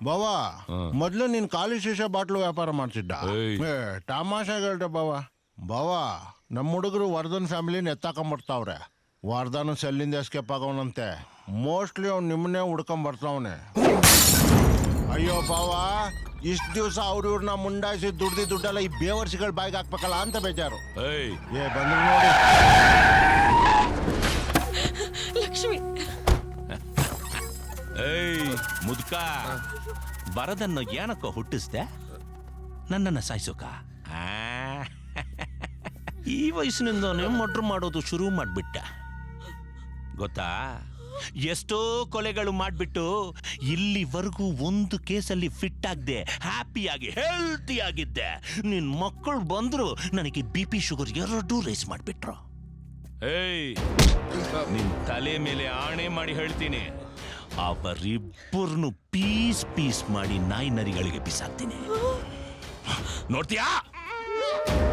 ಬಾವಾ ಮೊದ್ಲು ನೀನ್ ಖಾಲಿ ಶೀಶೆ ಬಾಟ್ಲು ವ್ಯಾಪಾರ ಮಾಡ್ತಿದ್ದ ತಮಾಷೆಗೆ ಹೇಳ್ದೆ ಬಾವಾ ನಮ್ಮ ಹುಡುಗರು ವರ್ಧನ್ ಫ್ಯಾಮಿಲಿನ ಎತ್ತಾಕೊಂಬರ್ತಾವ್ರೆ. ವರ್ಧನ್ ಸೆಲ್ಲಿಂದ ಎಸ್ಕೇಪ್ ಆಗವನಂತೆ. ಮೋಸ್ಟ್ಲಿ ಅವ್ನು ನಿಮ್ಮನ್ನೇ ಹುಡ್ಕೊಂಬರ್ತಾವನೆ. ಅಯ್ಯೋ ಬಾವಾ, ಇಷ್ಟು ದಿವಸ ಇವ್ರನ್ನ ಮುಂಡಾಯಿಸಿ ದುಡ್ಡೆಲ್ಲ ಈ ಬೇವರ್ಸಿಗಳ ಬಾಯಿಗೆ ಹಾಕ್ಬೇಕಲ್ಲ ಅಂತ ಬೇಜಾರು. ಬಂದ್ರು ನೋಡಿ ಲಕ್ಷ್ಮಿ. ಮುದ್ಕ ಬರದನ್ನು ಏನಕ್ಕೋ ಹುಟ್ಟಿಸ್ದೆ, ನನ್ನನ್ನು ಸಾಯಿಸೋಕ? ಈ ವಯಸ್ಸಿನಿಂದನೇ ಮರ್ಡರ್ ಮಾಡೋದು ಶುರು ಮಾಡ್ಬಿಟ್ಟ ಗೊತ್ತಾ? ಎಷ್ಟೋ ಕೊಲೆಗಳು ಮಾಡ್ಬಿಟ್ಟು ಇಲ್ಲಿವರೆಗೂ ಒಂದು ಕೇಸಲ್ಲಿ ಫಿಟ್ ಆಗದೆ ಹ್ಯಾಪಿಯಾಗಿ ಹೆಲ್ತಿ ಆಗಿದ್ದೆ. ನಿನ್ ಮಕ್ಕಳು ಬಂದ್ರು ನನಗೆ BP ಶುಗರ್ ಎರಡೂ ರೈಸ್ ಮಾಡ್ಬಿಟ್ರು. ನಿನ್ ತಲೆ ಮೇಲೆ ಆಣೆ ಮಾಡಿ ಹೇಳ್ತೀನಿ, ಅವರಿಬ್ಬರನ್ನು ಪೀಸ್ ಮಾಡಿ ನಾಯಿ ನರಿಗಳಿಗೆ ಬಿಸಾಕ್ತೀನಿ. ನೋಡ್ತೀಯಾ?